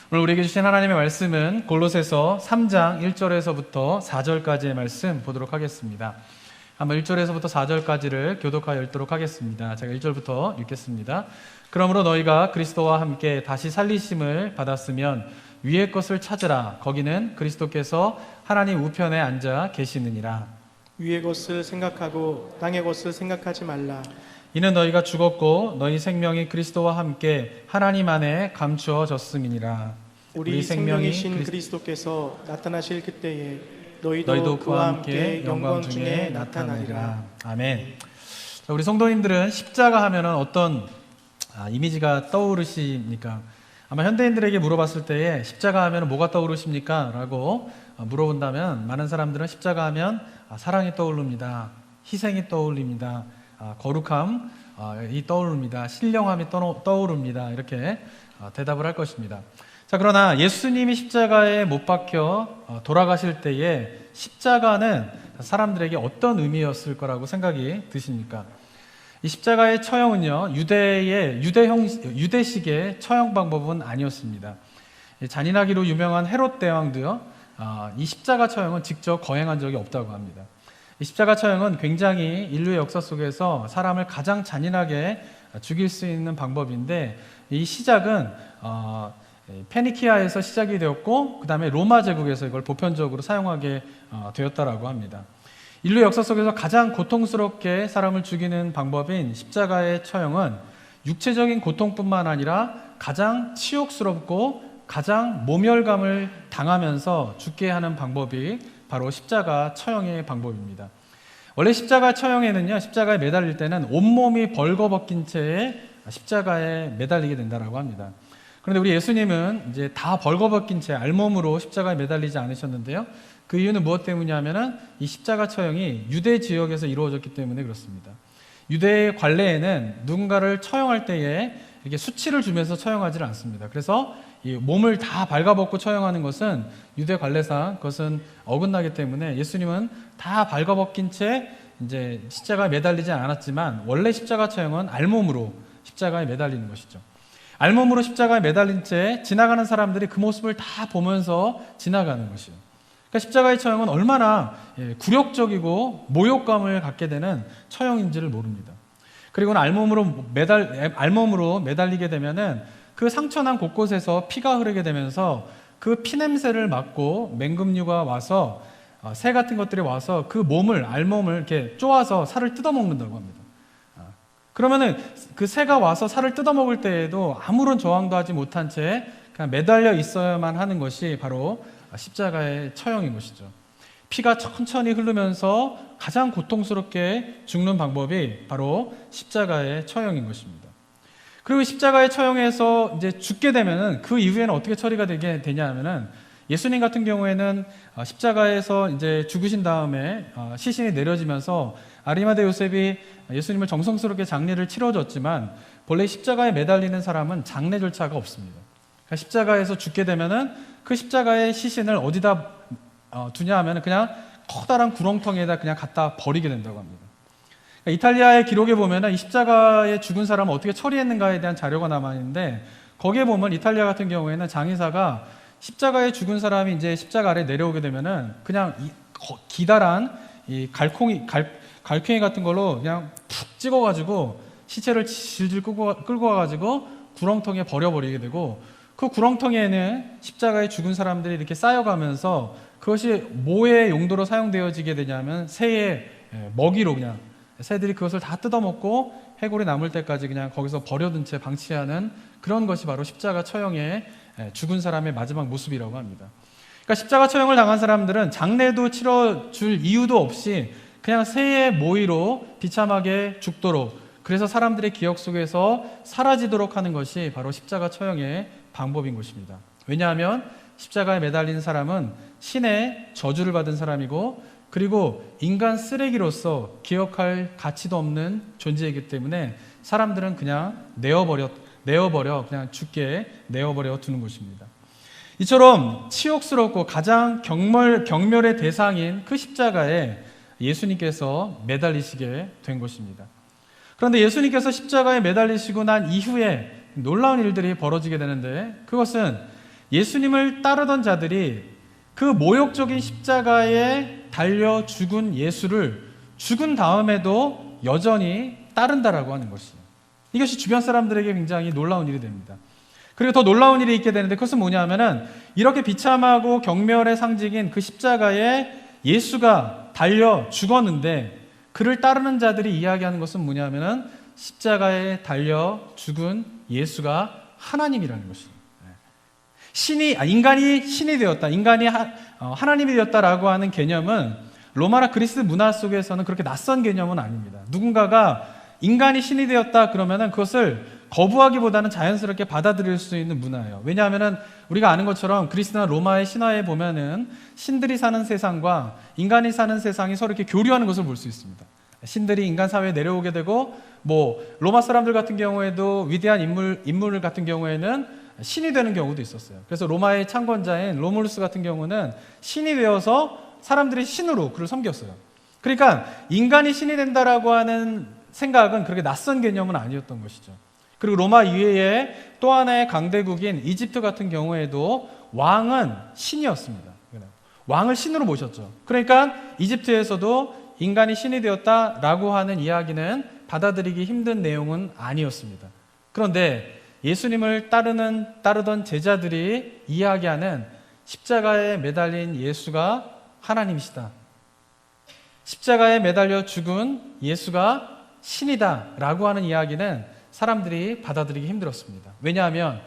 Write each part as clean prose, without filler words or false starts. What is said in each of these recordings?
오늘 우리에게 주신 하나님의 말씀은 골로새서 3장 1절에서부터 4절까지의 말씀 보도록 하겠습니다. 한번 1절에서부터 4절까지를 교독하여 읽도록 하겠습니다. 제가 1절부터 읽겠습니다. 그러므로 너희가 그리스도와 함께 다시 살리심을 받았으면 위의 것을 찾으라. 거기는 그리스도께서 하나님 우편에 앉아 계시느니라. 위의 것을 생각하고 땅의 것을 생각하지 말라. 이는 너희가 죽었고 너희 생명이 그리스도와 함께 하나님 안에 감추어졌음이니라. 우리 생명이신 그리스도께서 나타나실 그때에 너희도 그와 함께 영광 중에 나타나리라. 아멘. 자, 우리 성도님들은 십자가 하면은 어떤 이미지가 떠오르십니까? 아마 현대인들에게 물어봤을 때에 십자가 하면 뭐가 떠오르십니까? 라고 물어본다면 많은 사람들은 십자가 하면 사랑이 떠오릅니다. 희생이 떠올립니다. 거룩함이 떠오릅니다. 신령함이 떠오릅니다. 이렇게 대답을 할 것입니다. 자, 그러나 예수님이 십자가에 못 박혀 돌아가실 때에 십자가는 사람들에게 어떤 의미였을 거라고 생각이 드십니까? 이 십자가의 처형은요, 유대식의 처형 방법은 아니었습니다. 잔인하기로 유명한 헤롯 대왕도요, 이 십자가 처형은 직접 거행한 적이 없다고 합니다. 이 십자가 처형은 굉장히 인류의 역사 속에서 사람을 가장 잔인하게 죽일 수 있는 방법인데, 이 시작은 페니키아에서 시작이 되었고, 그 다음에 로마 제국에서 이걸 보편적으로 사용하게 되었다라고 합니다. 인류 역사 속에서 가장 고통스럽게 사람을 죽이는 방법인 십자가의 처형은 육체적인 고통뿐만 아니라 가장 치욕스럽고 가장 모멸감을 당하면서 죽게 하는 방법이 바로 십자가 처형의 방법입니다. 원래 십자가 처형에는요, 십자가에 매달릴 때는 온몸이 벌거벗긴 채에 십자가에 매달리게 된다라고 합니다. 그런데 우리 예수님은 이제 다 벌거벗긴 채 알몸으로 십자가에 매달리지 않으셨는데요. 그 이유는 무엇 때문이냐면은 이 십자가 처형이 유대 지역에서 이루어졌기 때문에 그렇습니다. 유대의 관례에는 누군가를 처형할 때에 이렇게 수치를 주면서 처형하지를 않습니다. 그래서 이 몸을 다 발가벗고 처형하는 것은 유대 관례상 그것은 어긋나기 때문에 예수님은 다 발가벗긴 채 이제 십자가에 매달리지 않았지만 원래 십자가 처형은 알몸으로 십자가에 매달리는 것이죠. 알몸으로 십자가에 매달린 채 지나가는 사람들이 그 모습을 다 보면서 지나가는 것이요. 그러니까 십자가의 처형은 얼마나 굴욕적이고 모욕감을 갖게 되는 처형인지를 모릅니다. 그리고는 알몸으로 매달리게 되면은 그 상처난 곳곳에서 피가 흐르게 되면서 그 피냄새를 맡고 맹금류가 와서 새 같은 것들이 와서 그 알몸을 이렇게 쪼아서 살을 뜯어먹는다고 합니다. 그러면은 그 새가 와서 살을 뜯어먹을 때에도 아무런 저항도 하지 못한 채 그냥 매달려 있어야만 하는 것이 바로 십자가의 처형인 것이죠. 피가 천천히 흐르면서 가장 고통스럽게 죽는 방법이 바로 십자가의 처형인 것입니다. 그리고 십자가의 처형에서 이제 죽게 되면은 그 이후에는 어떻게 처리가 되냐 하면은 예수님 같은 경우에는 십자가에서 이제 죽으신 다음에 시신이 내려지면서 아리마대 요셉이 예수님을 정성스럽게 장례를 치러줬지만 본래 십자가에 매달리는 사람은 장례 절차가 없습니다. 그러니까 십자가에서 죽게 되면은 그 십자가의 시신을 어디다 두냐 하면은 그냥 커다란 구렁텅이에다 그냥 갖다 버리게 된다고 합니다. 그러니까 이탈리아의 기록에 보면은 이 십자가에 죽은 사람을 어떻게 처리했는가에 대한 자료가 남아 있는데 거기에 보면 이탈리아 같은 경우에는 장의사가 십자가에 죽은 사람이 이제 십자가 아래 내려오게 되면은 그냥 기다란 이 갈퀴 같은 걸로 그냥 푹 찍어가지고 시체를 질질 끌고 와가지고 구렁텅이에 버려버리게 되고 그 구렁텅이에는 십자가에 죽은 사람들이 이렇게 쌓여가면서 그것이 뭐의 용도로 사용되어지게 되냐면 새의 먹이로 그냥 새들이 그것을 다 뜯어먹고 해골이 남을 때까지 그냥 거기서 버려둔 채 방치하는 그런 것이 바로 십자가 처형의 죽은 사람의 마지막 모습이라고 합니다. 그러니까 십자가 처형을 당한 사람들은 장례도 치러줄 이유도 없이 그냥 새의 모이로 비참하게 죽도록, 그래서 사람들의 기억 속에서 사라지도록 하는 것이 바로 십자가 처형의 방법인 것입니다. 왜냐하면 십자가에 매달린 사람은 신의 저주를 받은 사람이고 그리고 인간 쓰레기로서 기억할 가치도 없는 존재이기 때문에 사람들은 그냥 내어버려 그냥 죽게 내어버려 두는 것입니다. 이처럼 치욕스럽고 가장 경멸의 대상인 그 십자가에 예수님께서 매달리시게 된 것입니다. 그런데 예수님께서 십자가에 매달리시고 난 이후에 놀라운 일들이 벌어지게 되는데 그것은 예수님을 따르던 자들이 그 모욕적인 십자가에 달려 죽은 예수를 죽은 다음에도 여전히 따른다라고 하는 것이에요. 이것이 주변 사람들에게 굉장히 놀라운 일이 됩니다. 그리고 더 놀라운 일이 있게 되는데 그것은 뭐냐면은 이렇게 비참하고 경멸의 상징인 그 십자가에 예수가 달려 죽었는데 그를 따르는 자들이 이야기하는 것은 뭐냐면은 십자가에 달려 죽은 예수가 하나님이라는 것이에요. 인간이 신이 되었다, 인간이 하나님이 되었다라고 하는 개념은 로마나 그리스 문화 속에서는 그렇게 낯선 개념은 아닙니다. 누군가가 인간이 신이 되었다 그러면은 그것을 거부하기보다는 자연스럽게 받아들일 수 있는 문화예요. 왜냐하면은 우리가 아는 것처럼 그리스나 로마의 신화에 보면은 신들이 사는 세상과 인간이 사는 세상이 서로 이렇게 교류하는 것을 볼 수 있습니다. 신들이 인간 사회에 내려오게 되고, 로마 사람들 같은 경우에도 위대한 인물 같은 경우에는 신이 되는 경우도 있었어요. 그래서 로마의 창건자인 로물루스 같은 경우는 신이 되어서 사람들이 신으로 그를 섬겼어요. 그러니까 인간이 신이 된다라고 하는 생각은 그렇게 낯선 개념은 아니었던 것이죠. 그리고 로마 이외에 또 하나의 강대국인 이집트 같은 경우에도 왕은 신이었습니다. 왕을 신으로 모셨죠. 그러니까 이집트에서도 인간이 신이 되었다라고 하는 이야기는 받아들이기 힘든 내용은 아니었습니다. 그런데 예수님을 따르던 제자들이 이야기하는 십자가에 매달린 예수가 하나님이시다, 십자가에 매달려 죽은 예수가 신이다라고 하는 이야기는 사람들이 받아들이기 힘들었습니다. 왜냐하면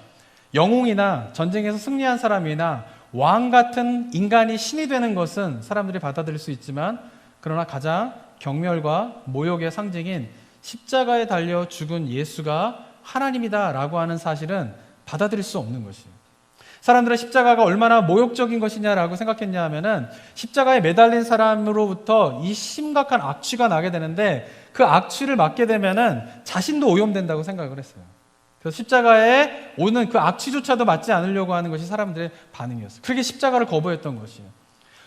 영웅이나 전쟁에서 승리한 사람이나 왕 같은 인간이 신이 되는 것은 사람들이 받아들일 수 있지만, 그러나 가장 경멸과 모욕의 상징인 십자가에 달려 죽은 예수가 하나님이다라고 하는 사실은 받아들일 수 없는 것이에요. 사람들은 십자가가 얼마나 모욕적인 것이냐라고 생각했냐 하면은 십자가에 매달린 사람으로부터 이 심각한 악취가 나게 되는데 그 악취를 맡게 되면은 자신도 오염된다고 생각을 했어요. 그래서 십자가에 오는 그 악취조차도 맡지 않으려고 하는 것이 사람들의 반응이었어요. 그렇게 십자가를 거부했던 것이에요.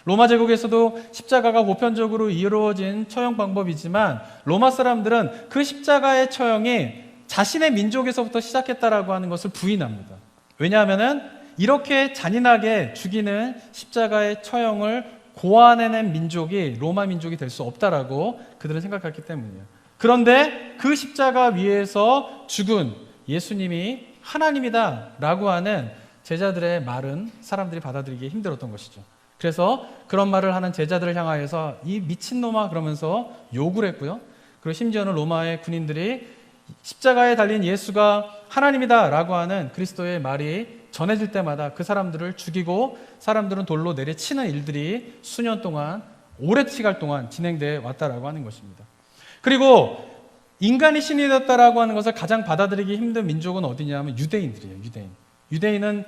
로마 제국에서도 십자가가 보편적으로 이루어진 처형 방법이지만 로마 사람들은 그 십자가의 처형이 자신의 민족에서부터 시작했다라고 하는 것을 부인합니다. 왜냐하면은 이렇게 잔인하게 죽이는 십자가의 처형을 고안해낸 민족이 로마 민족이 될 수 없다라고 그들은 생각했기 때문이에요. 그런데 그 십자가 위에서 죽은 예수님이 하나님이다라고 하는 제자들의 말은 사람들이 받아들이기 힘들었던 것이죠. 그래서 그런 말을 하는 제자들을 향하여서 이 미친놈아 그러면서 욕을 했고요. 그리고 심지어는 로마의 군인들이 십자가에 달린 예수가 하나님이다라고 하는 그리스도의 말이 전해질 때마다 그 사람들을 죽이고 사람들은 돌로 내리치는 일들이 수년 동안, 오랜 시간 동안 진행되어 왔다라고 하는 것입니다. 그리고 인간이 신이 되었다라고 하는 것을 가장 받아들이기 힘든 민족은 어디냐면 유대인들이에요. 유대인은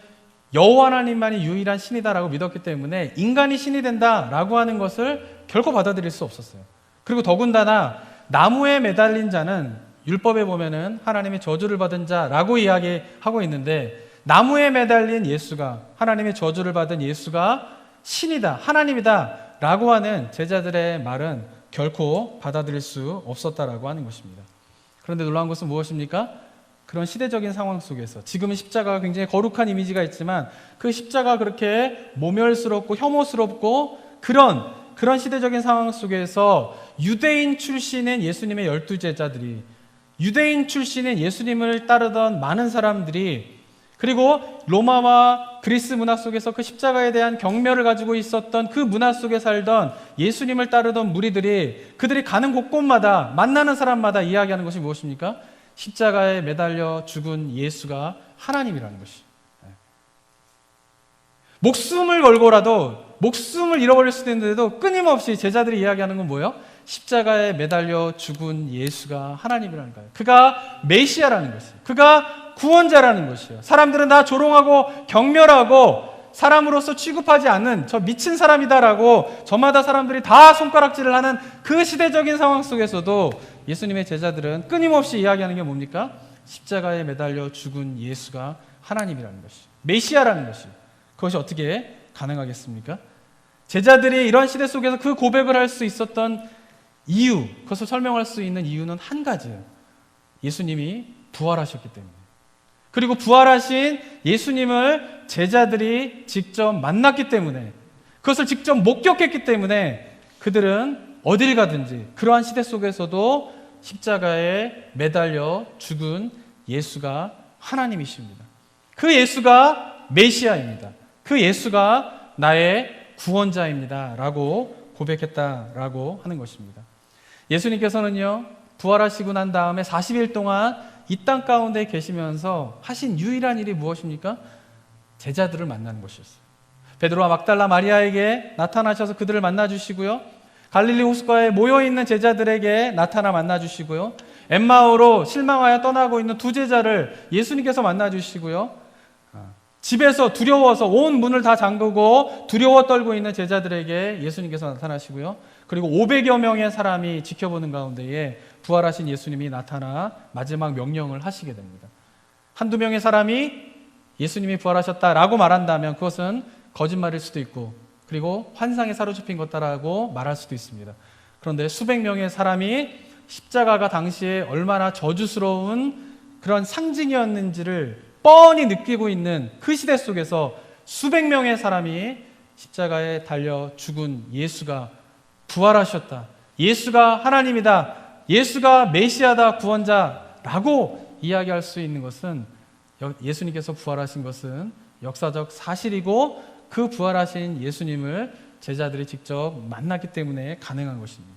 여호와 하나님만이 유일한 신이다라고 믿었기 때문에 인간이 신이 된다라고 하는 것을 결코 받아들일 수 없었어요. 그리고 더군다나 나무에 매달린 자는 율법에 보면은 하나님의 저주를 받은 자라고 이야기하고 있는데, 나무에 매달린 예수가, 하나님의 저주를 받은 예수가 신이다, 하나님이다 라고 하는 제자들의 말은 결코 받아들일 수 없었다라고 하는 것입니다. 그런데 놀라운 것은 무엇입니까? 그런 시대적인 상황 속에서 지금은 십자가가 굉장히 거룩한 이미지가 있지만 그 십자가 그렇게 모멸스럽고 혐오스럽고 그런 시대적인 상황 속에서 유대인 출신인 예수님의 12제자들이, 유대인 출신인 예수님을 따르던 많은 사람들이, 그리고 로마와 그리스 문화 속에서 그 십자가에 대한 경멸을 가지고 있었던 그 문화 속에 살던 예수님을 따르던 무리들이, 그들이 가는 곳곳마다 만나는 사람마다 이야기하는 것이 무엇입니까? 십자가에 매달려 죽은 예수가 하나님이라는 것이. 목숨을 걸고라도, 목숨을 잃어버릴 수도 있는데도 끊임없이 제자들이 이야기하는 건 뭐예요? 십자가에 매달려 죽은 예수가 하나님이라는 거예요. 그가 메시아라는 것이에요. 그가 구원자라는 것이에요. 사람들은 다 조롱하고 경멸하고 사람으로서 취급하지 않는 저 미친 사람이다라고 저마다 사람들이 다 손가락질을 하는 그 시대적인 상황 속에서도 예수님의 제자들은 끊임없이 이야기하는 게 뭡니까? 십자가에 매달려 죽은 예수가 하나님이라는 것이, 메시아라는 것이. 그것이 어떻게 가능하겠습니까? 제자들이 이런 시대 속에서 그 고백을 할 수 있었던 이유, 그것을 설명할 수 있는 이유는 한 가지예요. 예수님이 부활하셨기 때문에. 그리고 부활하신 예수님을 제자들이 직접 만났기 때문에, 그것을 직접 목격했기 때문에 그들은 어딜 가든지 그러한 시대 속에서도 십자가에 매달려 죽은 예수가 하나님이십니다. 그 예수가 메시아입니다. 그 예수가 나의 구원자입니다 라고 고백했다라고 하는 것입니다. 예수님께서는요, 부활하시고 난 다음에 40일 동안 이 땅 가운데 계시면서 하신 유일한 일이 무엇입니까? 제자들을 만나는 것이었어요. 베드로와 막달라 마리아에게 나타나셔서 그들을 만나주시고요, 갈릴리 호숫가에 모여있는 제자들에게 나타나 만나주시고요, 엠마오로 실망하여 떠나고 있는 두 제자를 예수님께서 만나주시고요, 집에서 두려워서 온 문을 다 잠그고 두려워 떨고 있는 제자들에게 예수님께서 나타나시고요, 그리고 500여 명의 사람이 지켜보는 가운데에 부활하신 예수님이 나타나 마지막 명령을 하시게 됩니다. 한두 명의 사람이 예수님이 부활하셨다라고 말한다면 그것은 거짓말일 수도 있고, 그리고 환상에 사로잡힌 것다라고 말할 수도 있습니다. 그런데 수백 명의 사람이 십자가가 당시에 얼마나 저주스러운 그런 상징이었는지를 뻔히 느끼고 있는 그 시대 속에서 수백 명의 사람이 십자가에 달려 죽은 예수가 부활하셨다, 예수가 하나님이다, 예수가 메시아다, 구원자라고 이야기할 수 있는 것은, 예수님께서 부활하신 것은 역사적 사실이고 그 부활하신 예수님을 제자들이 직접 만났기 때문에 가능한 것입니다.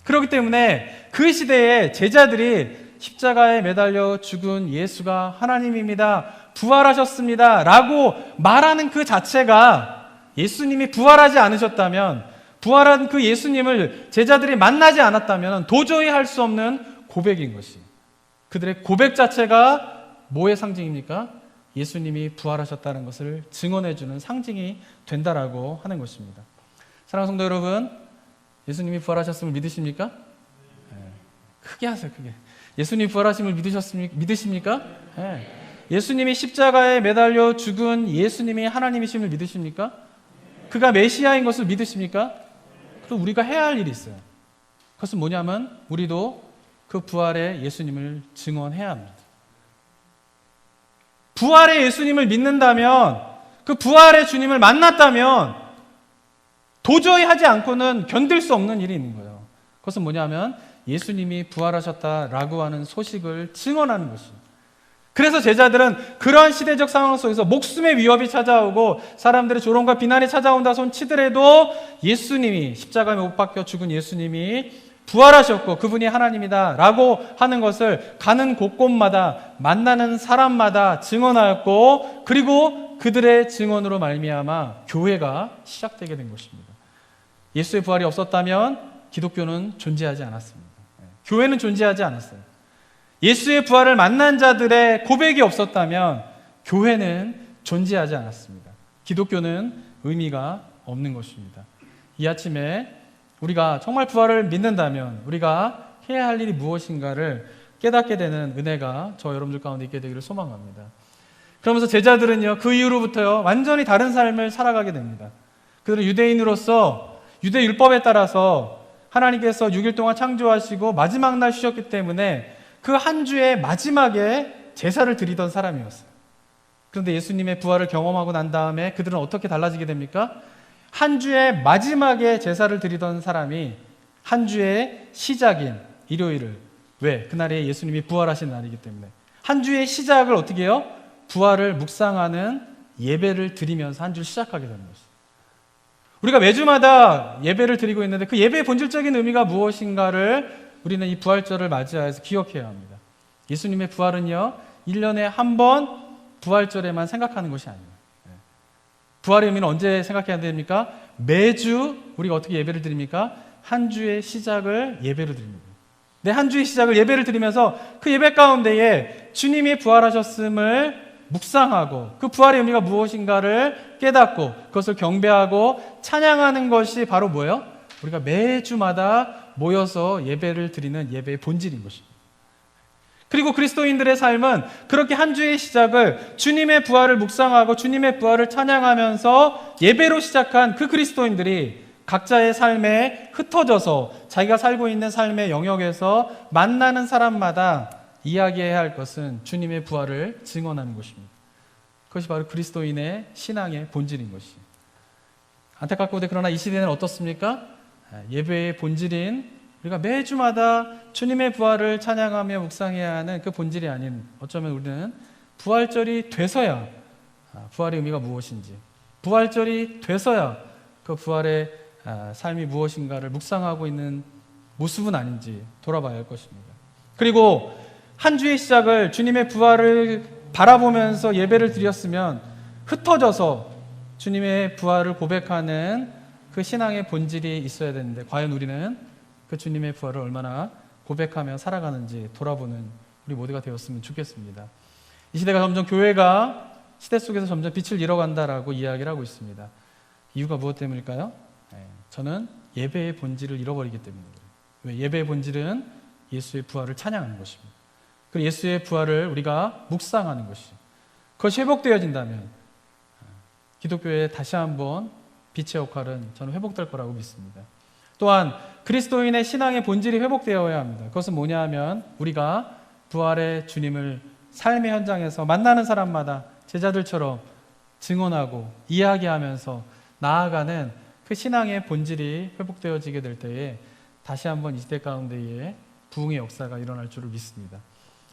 그렇기 때문에 그 시대에 제자들이 십자가에 매달려 죽은 예수가 하나님입니다, 부활하셨습니다 라고 말하는 그 자체가, 예수님이 부활하지 않으셨다면, 부활한 그 예수님을 제자들이 만나지 않았다면 도저히 할 수 없는 고백인 것이, 그들의 고백 자체가 뭐의 상징입니까? 예수님이 부활하셨다는 것을 증언해주는 상징이 된다라고 하는 것입니다. 사랑하는 성도 여러분, 예수님이 부활하셨음을 믿으십니까? 네. 크게 하세요, 크게. 예수님이 부활하심을 믿으십니까? 네. 예수님이 십자가에 매달려 죽은 예수님이 하나님이심을 믿으십니까? 그가 메시아인 것을 믿으십니까? 그럼 우리가 해야 할 일이 있어요. 그것은 뭐냐면 우리도 그 부활의 예수님을 증언해야 합니다. 부활의 예수님을 믿는다면, 그 부활의 주님을 만났다면 도저히 하지 않고는 견딜 수 없는 일이 있는 거예요. 그것은 뭐냐면 예수님이 부활하셨다라고 하는 소식을 증언하는 것이에요. 그래서 제자들은 그러한 시대적 상황 속에서 목숨의 위협이 찾아오고 사람들의 조롱과 비난이 찾아온다 손 치더라도 예수님이, 십자가에 못 박혀 죽은 예수님이 부활하셨고 그분이 하나님이다 라고 하는 것을 가는 곳곳마다 만나는 사람마다 증언하였고, 그리고 그들의 증언으로 말미암아 교회가 시작되게 된 것입니다. 예수의 부활이 없었다면 기독교는 존재하지 않았습니다. 교회는 존재하지 않았어요. 예수의 부활을 만난 자들의 고백이 없었다면 교회는 존재하지 않았습니다. 기독교는 의미가 없는 것입니다. 이 아침에 우리가 정말 부활을 믿는다면 우리가 해야 할 일이 무엇인가를 깨닫게 되는 은혜가 저 여러분들 가운데 있게 되기를 소망합니다. 그러면서 제자들은요, 그 이후로부터요 완전히 다른 삶을 살아가게 됩니다. 그들은 유대인으로서 유대 율법에 따라서 하나님께서 6일 동안 창조하시고 마지막 날 쉬셨기 때문에 그 한 주의 마지막에 제사를 드리던 사람이었어요. 그런데 예수님의 부활을 경험하고 난 다음에 그들은 어떻게 달라지게 됩니까? 한 주의 마지막에 제사를 드리던 사람이 한 주의 시작인 일요일을, 왜? 그날이 예수님이 부활하신 날이기 때문에 한 주의 시작을 어떻게 해요? 부활을 묵상하는 예배를 드리면서 한 주를 시작하게 되는 것이죠. 우리가 매주마다 예배를 드리고 있는데 그 예배의 본질적인 의미가 무엇인가를 우리는 이 부활절을 맞이하여서 기억해야 합니다. 예수님의 부활은요 1년에 한 번 부활절에만 생각하는 것이 아니에요. 부활의 의미는 언제 생각해야 됩니까? 매주 우리가 어떻게 예배를 드립니까? 한 주의 시작을 예배로 드립니다. 네, 한 주의 시작을 예배를 드리면서 그 예배 가운데에 주님이 부활하셨음을 묵상하고 그 부활의 의미가 무엇인가를 깨닫고 그것을 경배하고 찬양하는 것이 바로 뭐예요? 우리가 매주마다 모여서 예배를 드리는 예배의 본질인 것입니다. 그리고 그리스도인들의 삶은 그렇게 한 주의 시작을 주님의 부활을 묵상하고 주님의 부활을 찬양하면서 예배로 시작한 그 그리스도인들이 각자의 삶에 흩어져서 자기가 살고 있는 삶의 영역에서 만나는 사람마다 이야기해야 할 것은 주님의 부활을 증언하는 것입니다. 그것이 바로 그리스도인의 신앙의 본질인 것이. 안타깝고도 그러나 이 시대는 어떻습니까? 예배의 본질인 우리가 매주마다 주님의 부활을 찬양하며 묵상해야 하는 그 본질이 아닌, 어쩌면 우리는 부활절이 돼서야 부활의 의미가 무엇인지, 부활절이 돼서야 그 부활의 삶이 무엇인가를 묵상하고 있는 모습은 아닌지 돌아봐야 할 것입니다. 그리고 한 주의 시작을 주님의 부활을 바라보면서 예배를 드렸으면 흩어져서 주님의 부활을 고백하는 그 신앙의 본질이 있어야 되는데, 과연 우리는 그 주님의 부활을 얼마나 고백하며 살아가는지 돌아보는 우리 모두가 되었으면 좋겠습니다. 이 시대가 점점 교회가 시대 속에서 점점 빛을 잃어간다라고 이야기를 하고 있습니다. 이유가 무엇 때문일까요? 저는 예배의 본질을 잃어버리기 때문입니다. 왜? 예배의 본질은 예수의 부활을 찬양하는 것입니다. 그리고 예수의 부활을 우리가 묵상하는 것이, 그것이 회복되어진다면 기독교의 다시 한번 빛의 역할은 저는 회복될 거라고 믿습니다. 또한 그리스도인의 신앙의 본질이 회복되어야 합니다. 그것은 뭐냐 하면 우리가 부활의 주님을 삶의 현장에서 만나는 사람마다 제자들처럼 증언하고 이야기하면서 나아가는 그 신앙의 본질이 회복되어지게 될 때에 다시 한번 이 시대 가운데에 부흥의 역사가 일어날 줄을 믿습니다.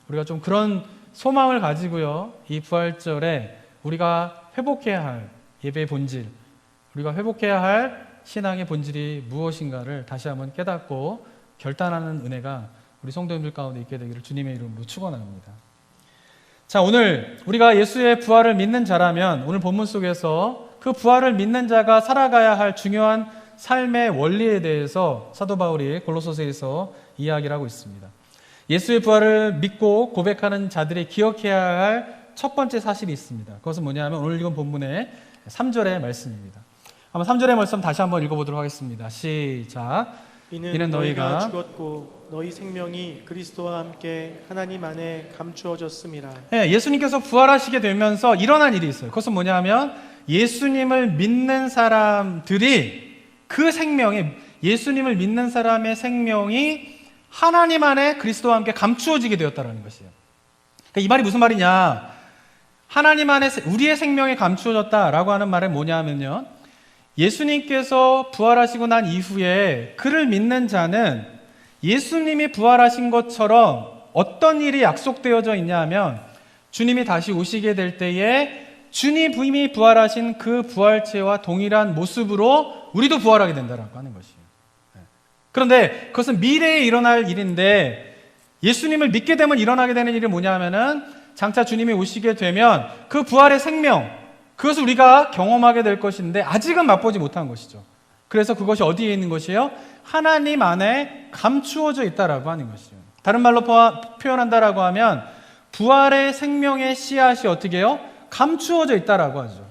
우리가 좀 그런 소망을 가지고요, 이 부활절에 우리가 회복해야 할 예배의 본질, 우리가 회복해야 할 신앙의 본질이 무엇인가를 다시 한번 깨닫고 결단하는 은혜가 우리 성도님들 가운데 있게 되기를 주님의 이름으로 축원합니다. 자, 오늘 우리가 예수의 부활을 믿는 자라면 오늘 본문 속에서 그 부활을 믿는 자가 살아가야 할 중요한 삶의 원리에 대해서 사도 바울이 골로새서에서 이야기를 하고 있습니다. 예수의 부활을 믿고 고백하는 자들이 기억해야 할 첫 번째 사실이 있습니다. 그것은 뭐냐면 오늘 읽은 본문의 3절의 말씀입니다. 한번 3절의 말씀 다시 한번 읽어보도록 하겠습니다. 시작. 이는 너희가 죽었고 너희 생명이 그리스도와 함께 하나님 안에 감추어졌음이라. 예수님께서 부활하시게 되면서 일어난 일이 있어요. 그것은 뭐냐면 예수님을 믿는 사람들이 그 생명이, 예수님을 믿는 사람의 생명이 하나님 안에 그리스도와 함께 감추어지게 되었다는 것이에요. 그러니까 이 말이 무슨 말이냐, 하나님 안에 우리의 생명이 감추어졌다라고 하는 말은 뭐냐면요, 예수님께서 부활하시고 난 이후에 그를 믿는 자는 예수님이 부활하신 것처럼 어떤 일이 약속되어져 있냐 하면 주님이 다시 오시게 될 때에 주님이 부활하신 그 부활체와 동일한 모습으로 우리도 부활하게 된다라고 하는 것이에요. 그런데 그것은 미래에 일어날 일인데, 예수님을 믿게 되면 일어나게 되는 일이 뭐냐 하면은 장차 주님이 오시게 되면 그 부활의 생명, 그것을 우리가 경험하게 될 것인데 아직은 맛보지 못한 것이죠. 그래서 그것이 어디에 있는 것이에요? 하나님 안에 감추어져 있다라고 하는 것이죠. 다른 말로 표현한다라고 하면 부활의 생명의 씨앗이 어떻게 해요? 감추어져 있다라고 하죠.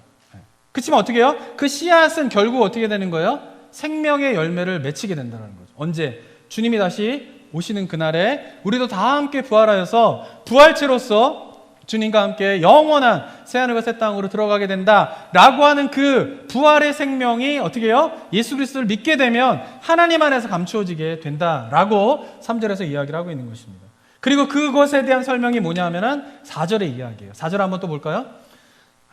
그렇지만 어떻게 해요? 그 씨앗은 결국 어떻게 되는 거예요? 생명의 열매를 맺히게 된다는 거죠. 언제? 주님이 다시 오시는 그날에 우리도 다 함께 부활하여서 부활체로서 주님과 함께 영원한 새하늘과 새 땅으로 들어가게 된다라고 하는 그 부활의 생명이 어떻게 해요? 예수 그리스도를 믿게 되면 하나님 안에서 감추어지게 된다라고 3절에서 이야기를 하고 있는 것입니다. 그리고 그것에 대한 설명이 뭐냐 하면은 4절의 이야기예요. 4절 한번 또 볼까요?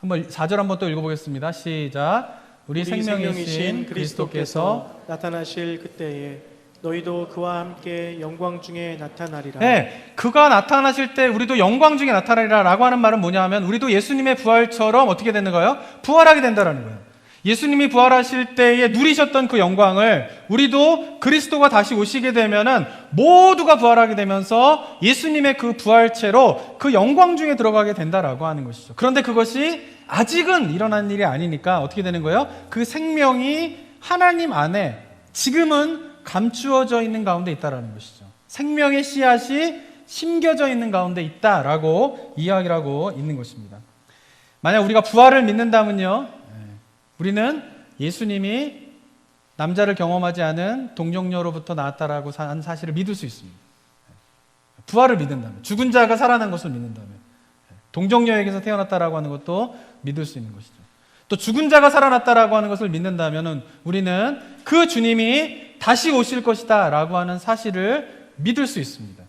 4절 한번 또 읽어보겠습니다. 시작. 우리 생명이신 그리스도께서 나타나실 그때에 너희도 그와 함께 영광 중에 나타나리라. 네, 그가 나타나실 때 우리도 영광 중에 나타나리라 라고 하는 말은 뭐냐 하면 우리도 예수님의 부활처럼 어떻게 되는 거예요? 부활하게 된다는 거예요. 예수님이 부활하실 때에 누리셨던 그 영광을 우리도 그리스도가 다시 오시게 되면은 모두가 부활하게 되면서 예수님의 그 부활체로 그 영광 중에 들어가게 된다라고 하는 것이죠. 그런데 그것이 아직은 일어난 일이 아니니까 어떻게 되는 거예요? 그 생명이 하나님 안에 지금은 감추어져 있는 가운데 있다라는 것이죠. 생명의 씨앗이 심겨져 있는 가운데 있다라고 이야기를 하고 있는 것입니다. 만약 우리가 부활을 믿는다면요, 우리는 예수님이 남자를 경험하지 않은 동정녀로부터 나왔다라고 한 사실을 믿을 수 있습니다. 부활을 믿는다면, 죽은 자가 살아난 것을 믿는다면, 동정녀에게서 태어났다라고 하는 것도 믿을 수 있는 것이죠. 또 죽은 자가 살아났다라고 하는 것을 믿는다면 우리는 그 주님이 다시 오실 것이다 라고 하는 사실을 믿을 수 있습니다.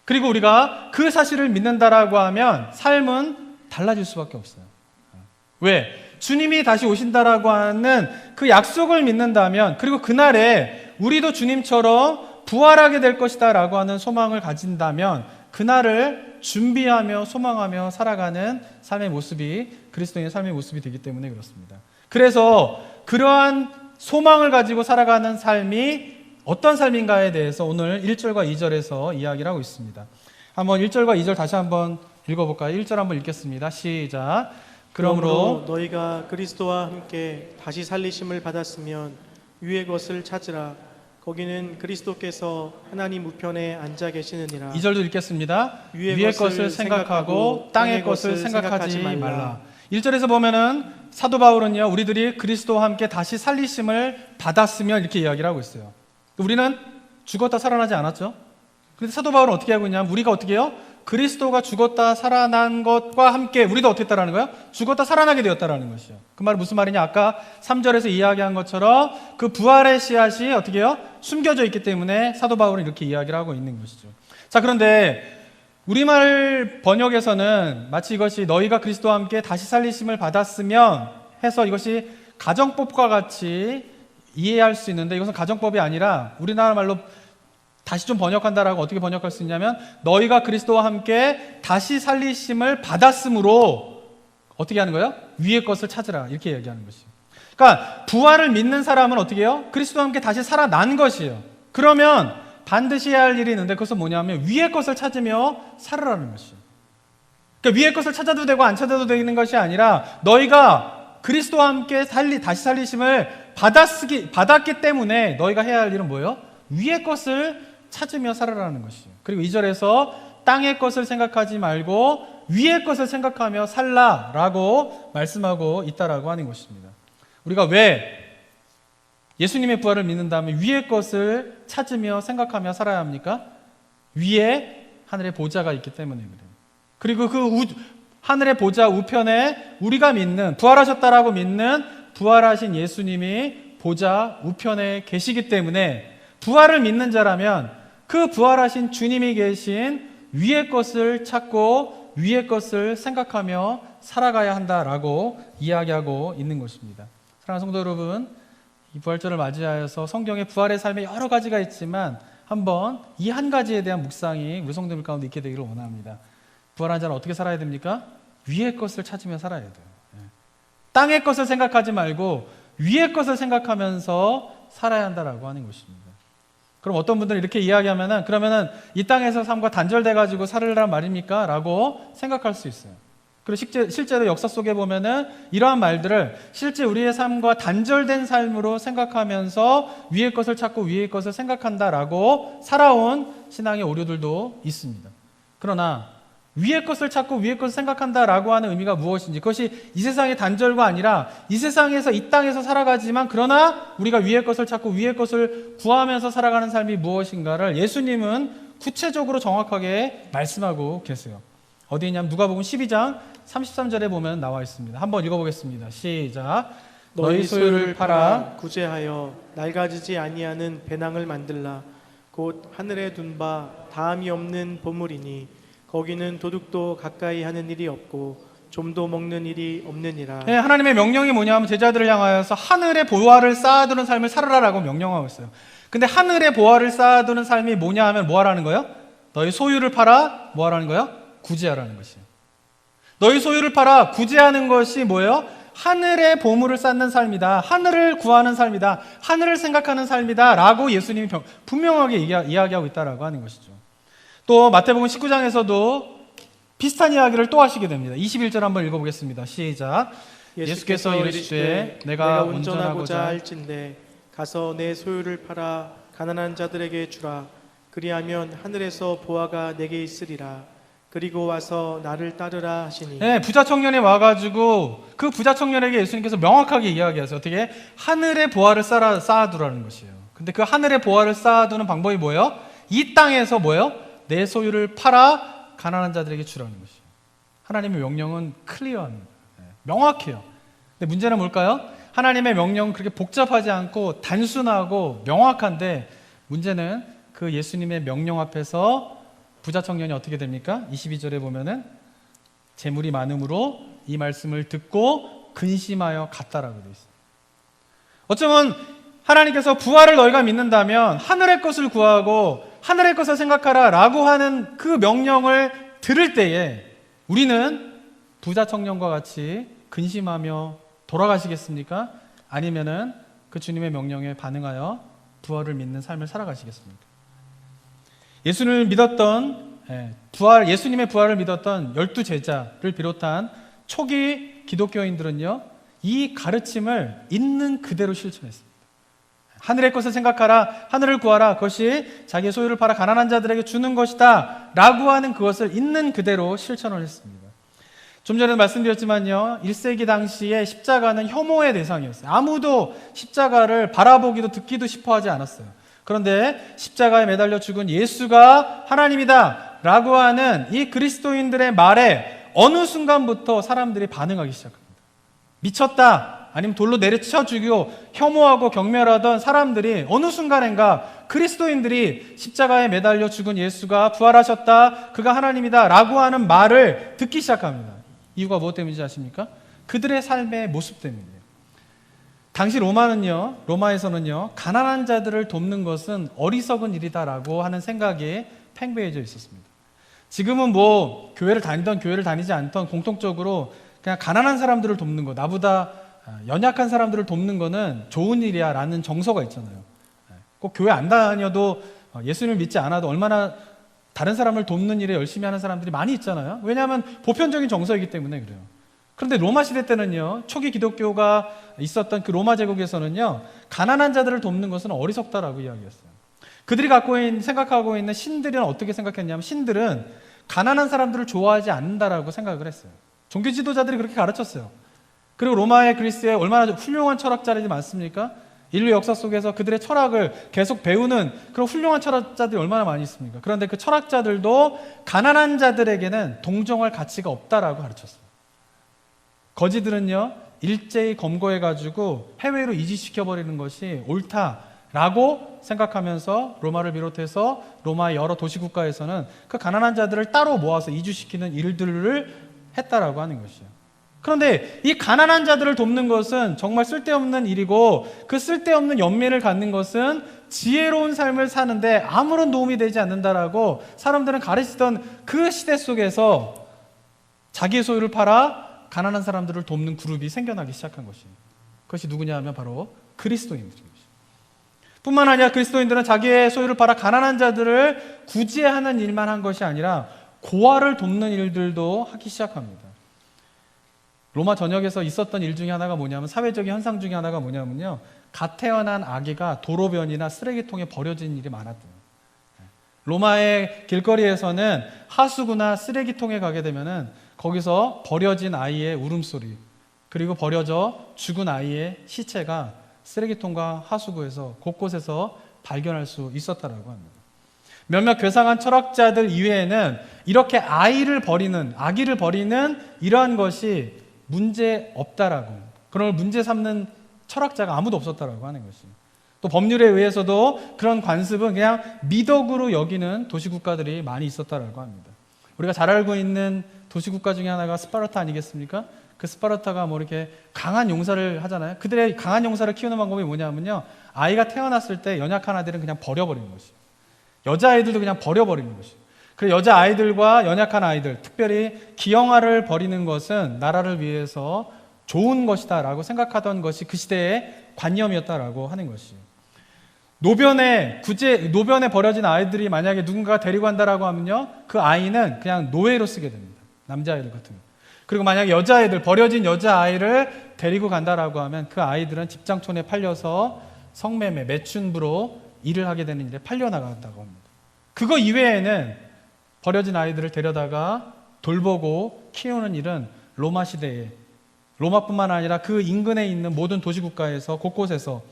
그리고 우리가 그 사실을 믿는다라고 하면 삶은 달라질 수밖에 없어요. 왜? 주님이 다시 오신다라고 하는 그 약속을 믿는다면, 그리고 그날에 우리도 주님처럼 부활하게 될 것이다 라고 하는 소망을 가진다면 그날을 준비하며 소망하며 살아가는 삶의 모습이 그리스도인의 삶의 모습이 되기 때문에 그렇습니다. 그래서 그러한 소망을 가지고 살아가는 삶이 어떤 삶인가에 대해서 오늘 1절과 2절에서 이야기를 하고 있습니다. 한번 1절과 2절 다시 한번 읽어볼까요? 1절 한번 읽겠습니다. 시작. 그러므로 너희가 그리스도와 함께 다시 살리심을 받았으면 위의 것을 찾으라. 거기는 그리스도께서 하나님 우편에 앉아 계시느니라. 2절도 읽겠습니다. 위의 것을 생각하고 땅의 것을 생각하지 말라. 1절에서 보면은 사도 바울은요, 우리들이 그리스도와 함께 다시 살리심을 받았으면 이렇게 이야기를 하고 있어요. 우리는 죽었다 살아나지 않았죠. 그런데 사도 바울은 어떻게 하고 있냐면, 우리가 어떻게 해요? 그리스도가 죽었다 살아난 것과 함께 우리도 어떻게 했다라는 거예요? 죽었다 살아나게 되었다라는 것이요. 그 말은 무슨 말이냐? 아까 3절에서 이야기한 것처럼 그 부활의 씨앗이 어떻게 해요? 숨겨져 있기 때문에 사도 바울은 이렇게 이야기를 하고 있는 것이죠. 자, 그런데 우리말 번역에서는 마치 이것이 너희가 그리스도와 함께 다시 살리심을 받았으면 해서 이것이 가정법과 같이 이해할 수 있는데, 이것은 가정법이 아니라 우리나라 말로 다시 좀 번역한다라고 어떻게 번역할 수 있냐면, 너희가 그리스도와 함께 다시 살리심을 받았으므로 어떻게 하는 거예요? 위의 것을 찾으라, 이렇게 얘기하는 것이에요. 그러니까 부활을 믿는 사람은 어떻게 해요? 그리스도와 함께 다시 살아난 것이에요. 그러면 반드시 해야 할 일이 있는데, 그것은 뭐냐면 위의 것을 찾으며 살으라는 것이에요. 그러니까 위의 것을 찾아도 되고 안 찾아도 되는 것이 아니라, 너희가 그리스도와 함께 다시 살리심을 받았기 때문에 너희가 해야 할 일은 뭐예요? 위의 것을 찾으며 살아라는 것이에요. 그리고 2절에서 땅의 것을 생각하지 말고 위의 것을 생각하며 살라라고 말씀하고 있다라고 하는 것입니다. 우리가 왜 예수님의 부활을 믿는다면 위의 것을 찾으며 생각하며 살아야 합니까? 위에 하늘의 보좌가 있기 때문에 그래요. 그리고 그 하늘의 보좌 우편에 우리가 믿는, 부활하셨다라고 믿는 부활하신 예수님이 보좌 우편에 계시기 때문에, 부활을 믿는 자라면 그 부활하신 주님이 계신 위의 것을 찾고 위의 것을 생각하며 살아가야 한다라고 이야기하고 있는 것입니다. 사랑하는 성도 여러분, 이 부활절을 맞이하여서 성경에 부활의 삶에 여러 가지가 있지만 한번 이 한 가지에 대한 묵상이 우리 성도들 가운데 있게 되기를 원합니다. 부활한 자는 어떻게 살아야 됩니까? 위의 것을 찾으며 살아야 돼요. 땅의 것을 생각하지 말고 위의 것을 생각하면서 살아야 한다라고 하는 것입니다. 그럼 어떤 분들은 이렇게 이야기하면은, 그러면은 이 땅에서 삶과 단절돼가지고 살으란 말입니까? 라고 생각할 수 있어요. 그리고 실제로 역사 속에 보면은 이러한 말들을 실제 우리의 삶과 단절된 삶으로 생각하면서 위의 것을 찾고 위의 것을 생각한다라고 살아온 신앙의 오류들도 있습니다. 그러나 위의 것을 찾고 위의 것을 생각한다라고 하는 의미가 무엇인지, 그것이 이 세상의 단절과 아니라 이 세상에서 이 땅에서 살아가지만 그러나 우리가 위의 것을 찾고 위의 것을 구하면서 살아가는 삶이 무엇인가를 예수님은 구체적으로 정확하게 말씀하고 계세요. 어디 있냐면 누가복음 12장 33절에 보면 나와 있습니다. 한번 읽어보겠습니다. 시작. 너희 소유를 팔아 구제하여 낡아지지 아니하는 배낭을 만들라. 곧 하늘에 둔 바 다함이 없는 보물이니 거기는 도둑도 가까이 하는 일이 없고 좀도 먹는 일이 없느니라. 네, 하나님의 명령이 뭐냐면 제자들을 향하여서 하늘의 보화를 쌓아두는 삶을 살아라라고 명령하고 있어요. 근데 하늘의 보화를 쌓아두는 삶이 뭐냐 하면 뭐 하라는 거예요? 너희 소유를 팔아 뭐 하라는 거예요? 구제하라는 것이에요. 너희 소유를 팔아 구제하는 것이 뭐예요? 하늘의 보물을 쌓는 삶이다. 하늘을 구하는 삶이다. 하늘을 생각하는 삶이다 라고 예수님이 분명하게 이야기하고 있다라고 하는 것이죠. 또 마태복음 19장에서도 비슷한 이야기를 또 하시게 됩니다. 21절 한번 읽어보겠습니다. 시작. 예수께서 이르시되 내가 운전하고자 할진대 가서 내 소유를 팔아 가난한 자들에게 주라. 그리하면 하늘에서 보화가 내게 있으리라. 그리고 와서 나를 따르라 하시니. 네, 부자 청년이 와가지고 그 부자 청년에게 예수님께서 명확하게 이야기하세요. 어떻게? 하늘의 보화를 쌓아두라는 것이에요. 근데 그 하늘의 보화를 쌓아두는 방법이 뭐예요? 이 땅에서 뭐예요? 내 소유를 팔아 가난한 자들에게 주라는 것이에요. 하나님의 명령은 클리어합니다. 명확해요. 근데 문제는 뭘까요? 하나님의 명령은 그렇게 복잡하지 않고 단순하고 명확한데, 문제는 그 예수님의 명령 앞에서 부자 청년이 어떻게 됩니까? 22절에 보면은 재물이 많음으로 이 말씀을 듣고 근심하여 갔다라고 되어 있습니다. 어쩌면 하나님께서 부활을 너희가 믿는다면 하늘의 것을 구하고 하늘의 것을 생각하라 라고 하는 그 명령을 들을 때에 우리는 부자 청년과 같이 근심하며 돌아가시겠습니까? 아니면은 그 주님의 명령에 반응하여 부활을 믿는 삶을 살아가시겠습니까? 예수님을 믿었던 예수님의 부활을 믿었던 12제자를 비롯한 초기 기독교인들은요, 이 가르침을 있는 그대로 실천했습니다. 하늘의 것을 생각하라, 하늘을 구하라, 그것이 자기의 소유를 팔아 가난한 자들에게 주는 것이다 라고 하는 그것을 있는 그대로 실천을 했습니다. 좀 전에 말씀드렸지만요, 1세기 당시에 십자가는 혐오의 대상이었어요. 아무도 십자가를 바라보기도 듣기도 싶어 하지 않았어요. 그런데 십자가에 매달려 죽은 예수가 하나님이다 라고 하는 이 그리스도인들의 말에 어느 순간부터 사람들이 반응하기 시작합니다. 미쳤다, 아니면 돌로 내려쳐 죽이고 혐오하고 경멸하던 사람들이 어느 순간인가 그리스도인들이 십자가에 매달려 죽은 예수가 부활하셨다, 그가 하나님이다 라고 하는 말을 듣기 시작합니다. 이유가 무엇 때문인지 아십니까? 그들의 삶의 모습 때문이에요. 당시 로마에서는요, 가난한 자들을 돕는 것은 어리석은 일이다라고 하는 생각이 팽배해져 있었습니다. 지금은 뭐 교회를 다니던 교회를 다니지 않던 공통적으로 그냥 가난한 사람들을 돕는 거, 나보다 연약한 사람들을 돕는 거는 좋은 일이야 라는 정서가 있잖아요. 꼭 교회 안 다녀도 예수님을 믿지 않아도 얼마나 다른 사람을 돕는 일에 열심히 하는 사람들이 많이 있잖아요. 왜냐하면 보편적인 정서이기 때문에 그래요. 그런데 로마 시대 때는요, 초기 기독교가 있었던 그 로마 제국에서는요, 가난한 자들을 돕는 것은 어리석다라고 이야기했어요. 그들이 생각하고 있는 신들은 어떻게 생각했냐면, 신들은 가난한 사람들을 좋아하지 않는다라고 생각을 했어요. 종교 지도자들이 그렇게 가르쳤어요. 그리고 로마의 그리스에 얼마나 훌륭한 철학자들이 많습니까? 인류 역사 속에서 그들의 철학을 계속 배우는 그런 훌륭한 철학자들이 얼마나 많이 있습니까? 그런데 그 철학자들도 가난한 자들에게는 동정할 가치가 없다라고 가르쳤어요. 거지들은요, 일제히 검거해가지고 해외로 이주시켜버리는 것이 옳다라고 생각하면서 로마를 비롯해서 로마의 여러 도시국가에서는 그 가난한 자들을 따로 모아서 이주시키는 일들을 했다라고 하는 것이에요. 그런데 이 가난한 자들을 돕는 것은 정말 쓸데없는 일이고, 그 쓸데없는 연민을 갖는 것은 지혜로운 삶을 사는데 아무런 도움이 되지 않는다라고 사람들은 가르치던 그 시대 속에서 자기의 소유를 팔아 가난한 사람들을 돕는 그룹이 생겨나기 시작한 것입니다. 그것이 누구냐 하면 바로 그리스도인들입니다. 뿐만 아니라 그리스도인들은 자기의 소유를 팔아 가난한 자들을 구제하는 일만 한 것이 아니라 고아를 돕는 일들도 하기 시작합니다. 로마 전역에서 있었던 일 중에 하나가 뭐냐면, 사회적인 현상 중에 하나가 뭐냐면요, 갓 태어난 아기가 도로변이나 쓰레기통에 버려진 일이 많았대요. 로마의 길거리에서는 하수구나 쓰레기통에 가게 되면은 거기서 버려진 아이의 울음소리, 그리고 버려져 죽은 아이의 시체가 쓰레기통과 하수구에서 곳곳에서 발견할 수 있었다라고 합니다. 몇몇 괴상한 철학자들 이외에는 이렇게 아기를 버리는 이러한 것이 문제 없다라고, 그런 걸 문제 삼는 철학자가 아무도 없었다라고 하는 것입니다. 또 법률에 의해서도 그런 관습은 그냥 미덕으로 여기는 도시국가들이 많이 있었다라고 합니다. 우리가 잘 알고 있는 도시국가 중에 하나가 스파르타 아니겠습니까? 그 스파르타가 뭐 이렇게 강한 용사를 하잖아요. 그들의 강한 용사를 키우는 방법이 뭐냐면요, 아이가 태어났을 때 연약한 아들은 그냥 버려버리는 것이에요. 여자아이들도 그냥 버려버리는 것이에요. 그래서 여자아이들과 연약한 아이들, 특별히 기형아를 버리는 것은 나라를 위해서 좋은 것이다 라고 생각하던 것이 그 시대의 관념이었다라고 하는 것이에요. 노변에 버려진 아이들이 만약에 누군가가 데리고 간다라고 하면요, 그 아이는 그냥 노예로 쓰게 됩니다. 남자아이들 같은 경우. 그리고 만약에 여자아이들, 버려진 여자아이를 데리고 간다라고 하면 그 아이들은 집장촌에 팔려서 성매매, 매춘부로 일을 하게 되는 일에 팔려나간다고 합니다. 그거 이외에는 버려진 아이들을 데려다가 돌보고 키우는 일은 로마 시대에, 로마뿐만 아니라 그 인근에 있는 모든 도시국가에서 곳곳에서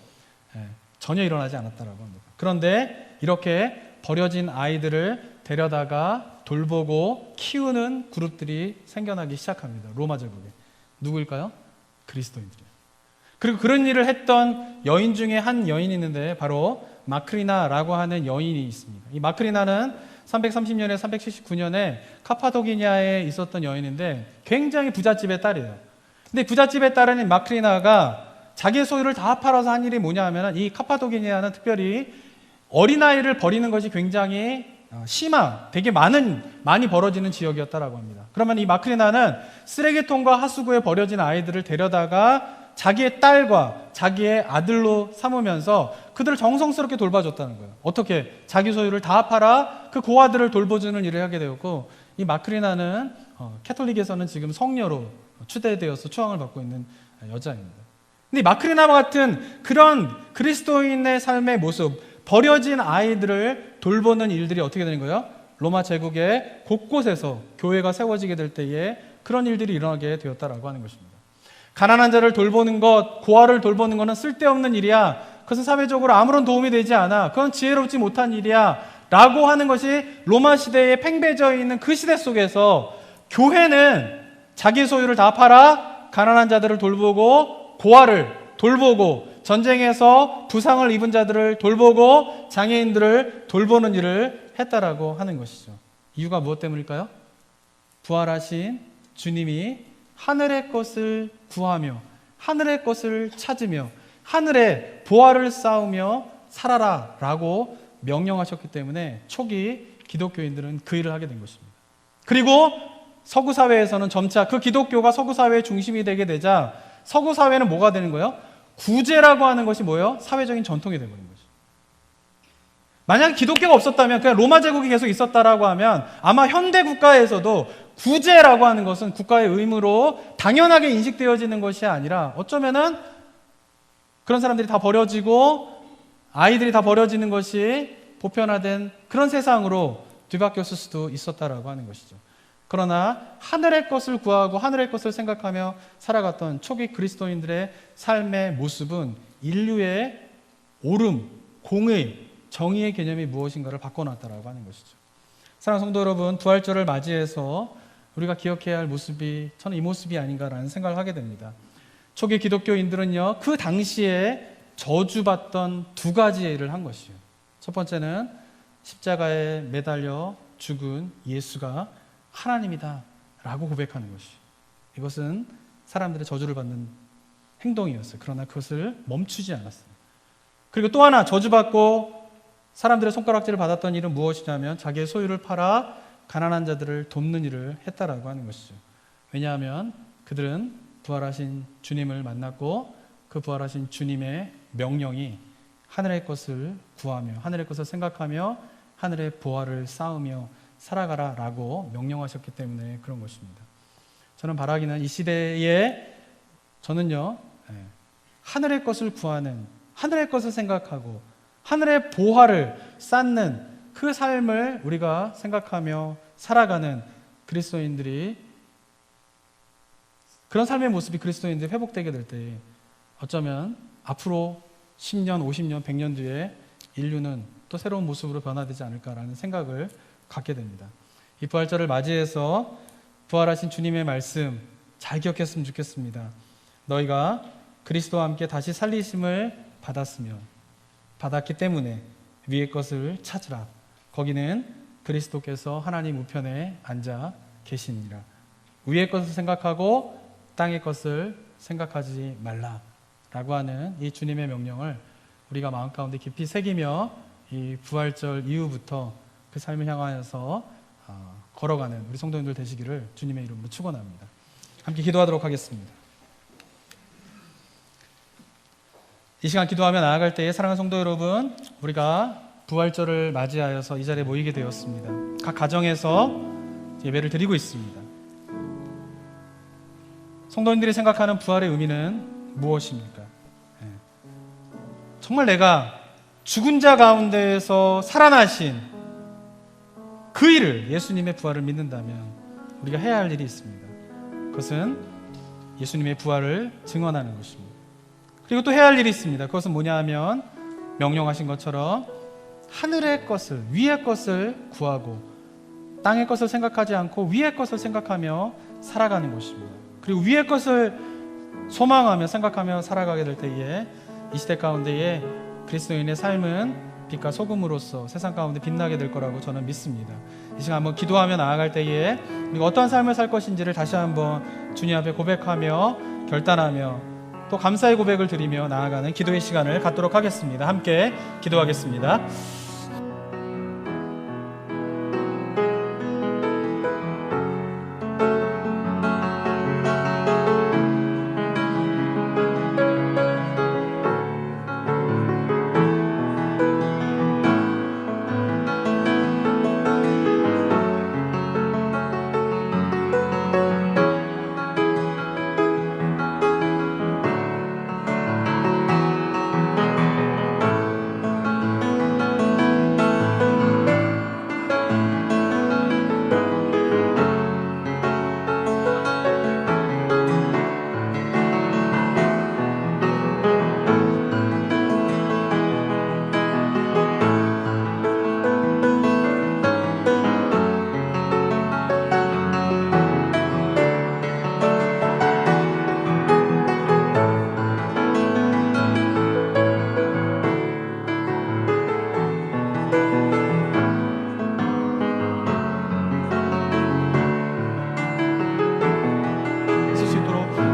전혀 일어나지 않았다라고 합니다. 그런데 이렇게 버려진 아이들을 데려다가 돌보고 키우는 그룹들이 생겨나기 시작합니다. 로마 제국에. 누구일까요? 그리스도인들이에요. 그리고 그런 일을 했던 여인 중에 한 여인이 있는데 바로 마크리나라고 하는 여인이 있습니다. 이 마크리나는 330년에 379년에 카파도기니아에 있었던 여인인데 굉장히 부잣집의 딸이에요. 근데 부잣집의 딸인 마크리나가 자기의 소유를 다 팔아서 한 일이 뭐냐 하면, 이 카파도기니아는 특별히 어린아이를 버리는 것이 굉장히 되게 많이 벌어지는 지역이었다라고 합니다. 그러면 이 마크리나는 쓰레기통과 하수구에 버려진 아이들을 데려다가 자기의 딸과 자기의 아들로 삼으면서 그들을 정성스럽게 돌봐줬다는 거예요. 어떻게? 자기 소유를 다 팔아 그 고아들을 돌보주는 일을 하게 되었고, 이 마크리나는 캐톨릭에서는 지금 성녀로 추대되어서 추앙을 받고 있는 여자입니다. 근데 이 마크리나와 같은 그런 그리스도인의 삶의 모습, 버려진 아이들을 돌보는 일들이 어떻게 되는 거예요? 로마 제국의 곳곳에서 교회가 세워지게 될 때에 그런 일들이 일어나게 되었다라고 하는 것입니다. 가난한 자를 돌보는 것, 고아를 돌보는 것은 쓸데없는 일이야. 그것은 사회적으로 아무런 도움이 되지 않아. 그건 지혜롭지 못한 일이야. 라고 하는 것이 로마 시대에 팽배져 있는 그 시대 속에서 교회는 자기 소유를 다 팔아 가난한 자들을 돌보고 고아를 돌보고 전쟁에서 부상을 입은 자들을 돌보고 장애인들을 돌보는 일을 했다라고 하는 것이죠. 이유가 무엇 때문일까요? 부활하신 주님이 하늘의 것을 구하며 하늘의 것을 찾으며 하늘의 보화를 쌓으며 살아라 라고 명령하셨기 때문에 초기 기독교인들은 그 일을 하게 된 것입니다. 그리고 서구 사회에서는 점차 그 기독교가 서구 사회의 중심이 되게 되자 서구 사회는 뭐가 되는 거예요? 구제라고 하는 것이 뭐예요? 사회적인 전통이 되어버린 거죠. 만약 기독교가 없었다면, 그냥 로마 제국이 계속 있었다라고 하면 아마 현대 국가에서도 구제라고 하는 것은 국가의 의무로 당연하게 인식되어지는 것이 아니라 어쩌면은 그런 사람들이 다 버려지고 아이들이 다 버려지는 것이 보편화된 그런 세상으로 뒤바뀌었을 수도 있었다라고 하는 것이죠. 그러나 하늘의 것을 구하고 하늘의 것을 생각하며 살아갔던 초기 그리스도인들의 삶의 모습은 인류의 옳음, 공의, 정의의 개념이 무엇인가를 바꿔놨다라고 하는 것이죠. 사랑하는 성도 여러분, 부활절을 맞이해서 우리가 기억해야 할 모습이, 저는 이 모습이 아닌가라는 생각을 하게 됩니다. 초기 기독교인들은요, 그 당시에 저주받던 두 가지의 일을 한 것이에요. 첫 번째는 십자가에 매달려 죽은 예수가 하나님이다 라고 고백하는 것이, 이것은 사람들의 저주를 받는 행동이었어요. 그러나 그것을 멈추지 않았어요. 그리고 또 하나 저주받고 사람들의 손가락질을 받았던 일은 무엇이냐면 자기의 소유를 팔아 가난한 자들을 돕는 일을 했다라고 하는 것이죠. 왜냐하면 그들은 부활하신 주님을 만났고 그 부활하신 주님의 명령이 하늘의 것을 구하며 하늘의 것을 생각하며 하늘의 보화를 쌓으며 살아가라 라고 명령하셨기 때문에 그런 것입니다. 저는 바라기는 이 시대에 저는요, 하늘의 것을 구하는, 하늘의 것을 생각하고 하늘의 보화를 쌓는 그 삶을 우리가 생각하며 살아가는 그리스도인들이, 그런 삶의 모습이 그리스도인들이 회복되게 될 때 어쩌면 앞으로 10년, 50년, 100년 뒤에 인류는 또 새로운 모습으로 변화되지 않을까라는 생각을 갖게 됩니다. 이 부활절을 맞이해서 부활하신 주님의 말씀 잘 기억했으면 좋겠습니다. 너희가 그리스도와 함께 다시 살리심을 받았기 때문에 위의 것을 찾으라. 거기는 그리스도께서 하나님 우편에 앉아 계시니라. 위의 것을 생각하고 땅의 것을 생각하지 말라 라고 하는 이 주님의 명령을 우리가 마음 가운데 깊이 새기며 이 부활절 이후부터 그 삶을 향하여서 걸어가는 우리 성도님들 되시기를 주님의 이름으로 축원합니다. 함께 기도하도록 하겠습니다. 이 시간 기도하며 나아갈 때에 사랑하는 성도 여러분, 우리가 부활절을 맞이하여서 이 자리에 모이게 되었습니다. 각 가정에서 예배를 드리고 있습니다. 성도님들이 생각하는 부활의 의미는 무엇입니까? 정말 내가 죽은 자 가운데에서 살아나신 그 일을, 예수님의 부활을 믿는다면 우리가 해야 할 일이 있습니다. 그것은 예수님의 부활을 증언하는 것입니다. 그리고 또 해야 할 일이 있습니다. 그것은 뭐냐 하면 명령하신 것처럼 하늘의 것을, 위의 것을 구하고 땅의 것을 생각하지 않고 위의 것을 생각하며 살아가는 것입니다. 그리고 위의 것을 소망하며 생각하며 살아가게 될 때에 이 시대 가운데에 그리스도인의 삶은 빛과 소금으로서 세상 가운데 빛나게 될 거라고 저는 믿습니다. 이 시간 한번 기도하며 나아갈 때에 우리가 어떠한 삶을 살 것인지를 다시 한번 주님 앞에 고백하며 결단하며 또 감사의 고백을 드리며 나아가는 기도의 시간을 갖도록 하겠습니다. 함께 기도하겠습니다.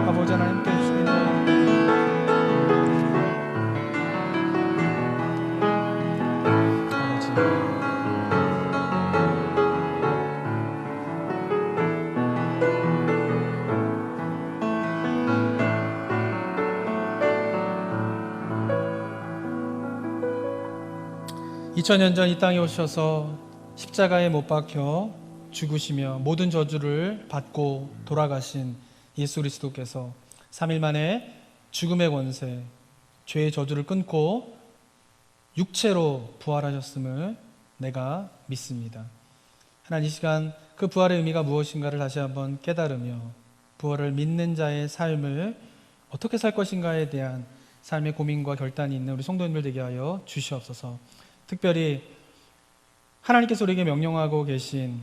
아버지, 2000년 전 이 땅에 오셔서 십자가에 못 박혀 죽으시며 모든 저주를 받고 돌아가신 예수 그리스도께서 3일 만에 죽음의 권세, 죄의 저주를 끊고 육체로 부활하셨음을 내가 믿습니다. 하나님, 이 시간 그 부활의 의미가 무엇인가를 다시 한번 깨달으며 부활을 믿는 자의 삶을 어떻게 살 것인가에 대한 삶의 고민과 결단이 있는 우리 성도님들 되게 하여 주시옵소서. 특별히 하나님께서 우리에게 명령하고 계신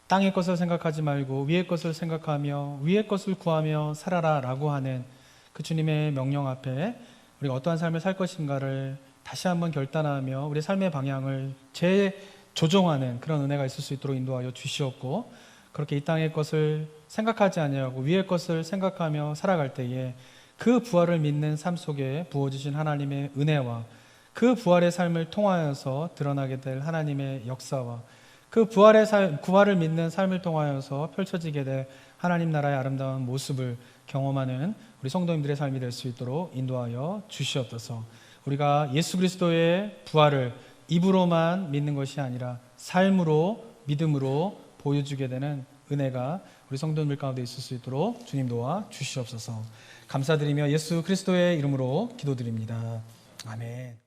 땅의 것을 생각하지 말고 위의 것을 생각하며 위의 것을 구하며 살아라 라고 하는 그 주님의 명령 앞에 우리가 어떠한 삶을 살 것인가를 다시 한번 결단하며 우리 삶의 방향을 재조정하는 그런 은혜가 있을 수 있도록 인도하여 주시옵고, 그렇게 이 땅의 것을 생각하지 아니하고 위의 것을 생각하며 살아갈 때에 그 부활을 믿는 삶 속에 부어주신 하나님의 은혜와 그 부활의 삶을 통하여서 드러나게 될 하나님의 역사와 그 부활을 믿는 삶을 통하여서 펼쳐지게 될 하나님 나라의 아름다운 모습을 경험하는 우리 성도님들의 삶이 될 수 있도록 인도하여 주시옵소서. 우리가 예수 그리스도의 부활을 입으로만 믿는 것이 아니라 삶으로, 믿음으로 보여주게 되는 은혜가 우리 성도님들 가운데 있을 수 있도록 주님 도와 주시옵소서. 감사드리며 예수 그리스도의 이름으로 기도드립니다. 아멘.